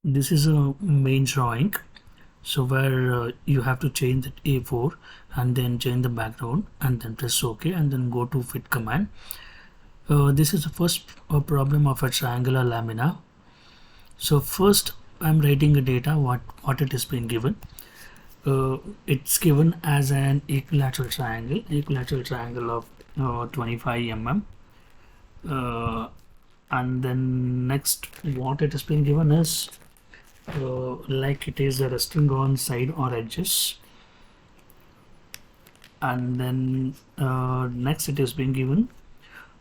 This is a main drawing, so where you have to change that A4 and then change the background and then press OK and then go to fit command. This is the first problem of a triangular lamina. So first I'm writing the data what it has been given. It's given as an equilateral triangle of 25 mm. And then next what it has been given is like it is resting on side or edges, and then next it has been given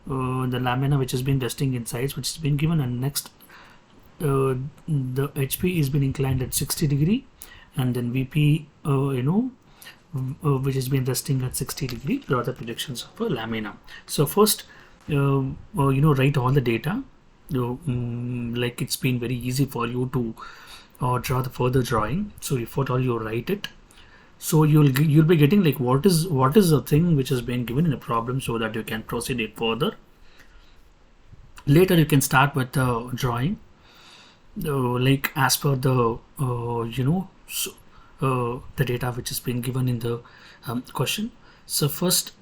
the lamina which has been resting in sides which has been given, and next the HP is been inclined at 60 degree, and then VP which has been resting at 60 degree. Draw the projections of a lamina. So first write all the data, like it's been very easy for you to draw the further drawing. So if at all you write it, so you'll be getting like what is the thing which has been given in a problem, so that you can proceed it further. Later you can start with the drawing like as per the the data which has been given in the question. So first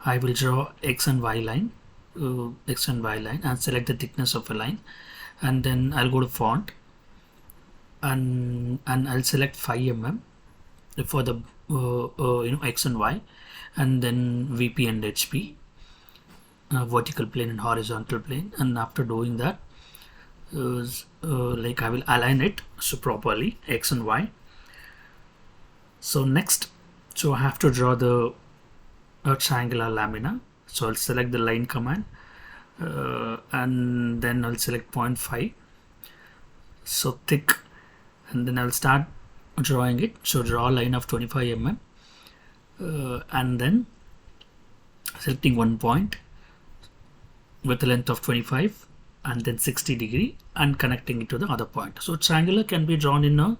I will draw x and y line and select the thickness of a line, and then I'll go to font and I'll select 5 mm for the x and y, and then VP and HP, vertical plane and horizontal plane. And after doing that, like I will align it so properly x and y. So next, so I have to draw the triangular lamina. So I'll select the line command and then I'll select 0.5, so thick, and then I'll start drawing it. So draw a line of 25 mm and then selecting one point with a length of 25 and then 60 degree and connecting it to the other point. So triangular can be drawn in a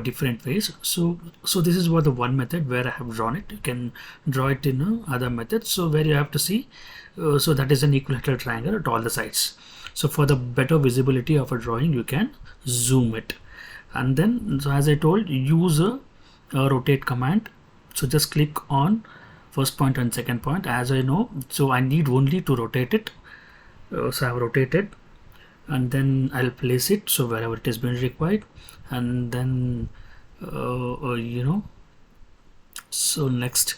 different ways. So this is what the one method where I have drawn it. You can draw it in other methods, so where you have to see so that is an equilateral triangle at all the sides. So for the better visibility of a drawing, you can zoom it, and then so as I told, use a rotate command. So just click on first point and second point. As I know, so I need only to rotate it, so I've rotated, and then I'll place it so wherever it has been required, and then so next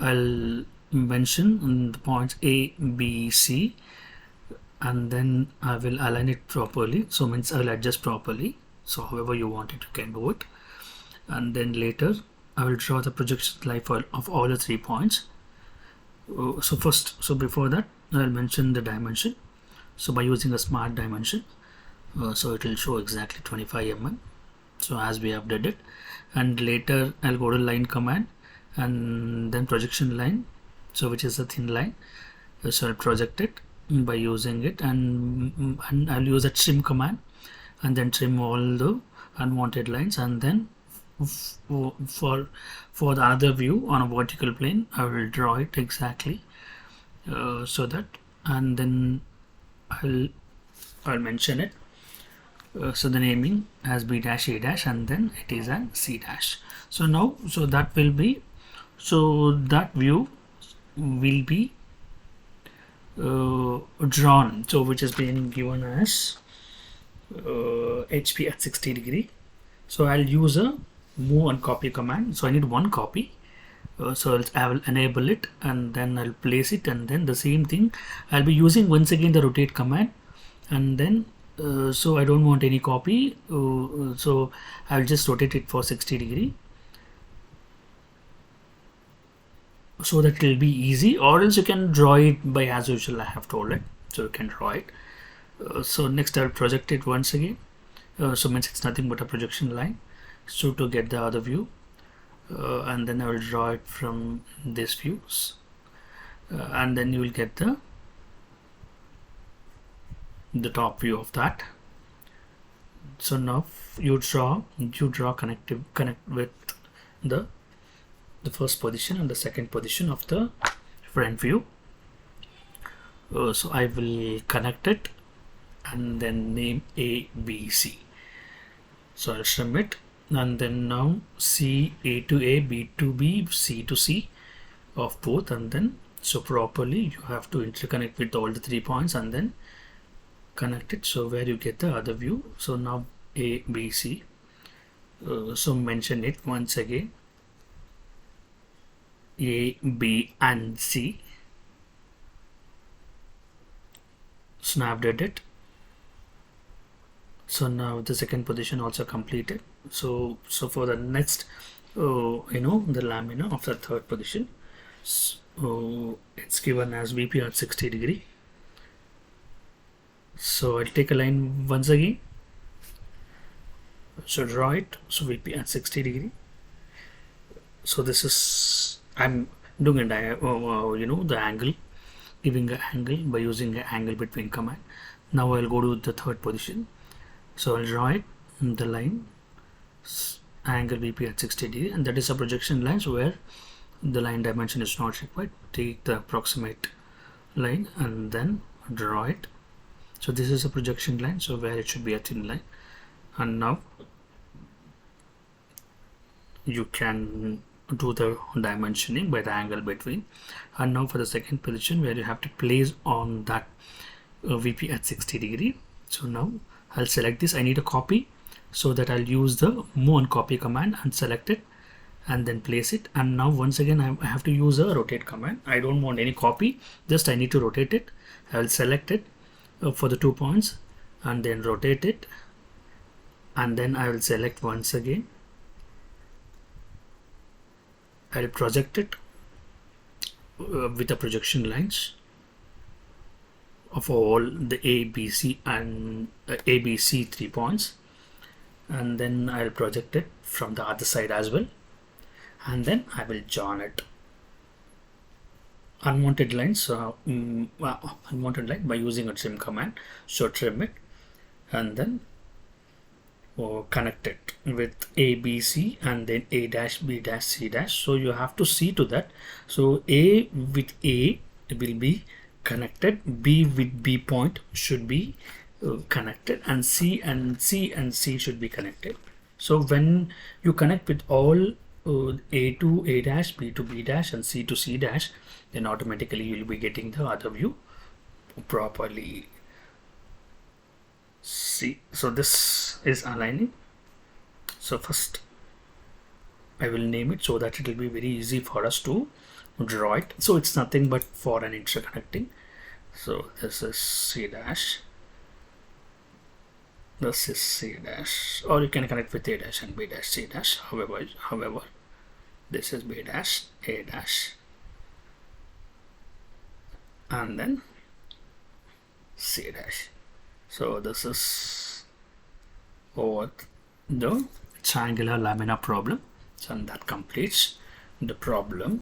I'll mention the points A, B, C, and then I will align it properly. So means I will adjust properly. So however you want it, you can do it. And then later I will draw the projection line of all the 3 points. So before that I'll mention the dimension. So by using a smart dimension, so it will show exactly 25 mm. So as we have did it, and later I'll go to line command and then projection line, so which is a thin line. So I'll project it by using it, and I'll use a trim command and then trim all the unwanted lines, and then for the other view on a vertical plane I will draw it exactly so that, and then I'll mention it. So the naming as B dash A dash, and then it is an C dash. So now, so that will be, so that view will be drawn, so which has been given as HP at 60 degree. So I'll use a move and copy command. So I need one copy. So I will enable it, and then I'll place it, and then the same thing I'll be using once again the rotate command, and then so I don't want any copy, so I'll just rotate it for 60 degree so that it will be easy, or else you can draw it by as usual I have told it, so you can draw it. So next I'll project it once again, so means it's nothing but a projection line, so to get the other view, and then I will draw it from this views, and then you will get the top view of that. So now you draw connect with the first position and the second position of the front view. So I will connect it and then name A, B, C. So I'll trim it, and then now C A to A, B to B, C to C of both, and then so properly you have to interconnect with all the 3 points and then connect it, so where you get the other view. So now A, B, C. So mention it once again, A, B and C. Snapped it. So now the second position also completed. So for the next the lamina of the third position, so it's given as VP at 60 degree. So I'll take a line once again, so draw it, so VP at 60 degree. So this is, I'm doing the angle, giving an angle by using an angle between command. Now I'll go to the third position, so I'll draw it, the line, angle VP at 60 degree, and that is a projection line, so where the line dimension is not required. Take the approximate line and then draw it. So this is a projection line, so where it should be a thin line. And now you can do the dimensioning by the angle between. And now for the second position, where you have to place on that VP at 60 degree. So now I'll select this. I need a copy, so that I'll use the move on copy command and select it and then place it. And now once again I have to use a rotate command. I don't want any copy, just I need to rotate it. I will select it for the 2 points and then rotate it, and then I will select once again. I'll project it with the projection lines of all the A, B, C and A, B, C 3 points, and then I'll project it from the other side as well, and then I will join it. Unwanted lines, unwanted line by using a trim command. So trim it and then connect it with A, B, C and then A dash, B dash, C dash. So you have to see to that. So A with A will be connected, B with B point should be connected, and C and C and C should be connected. So when you connect with all A to A dash, B to B dash and C to C dash, then automatically you will be getting the other view properly. See, so this is aligning. So first I will name it so that it will be very easy for us to draw it. So it's nothing but for an interconnecting. So this is C dash, this is C dash, or you can connect with A dash and B dash, C dash, however this is B dash, A dash, and then C dash. So this is over the triangular lamina problem. So that completes the problem.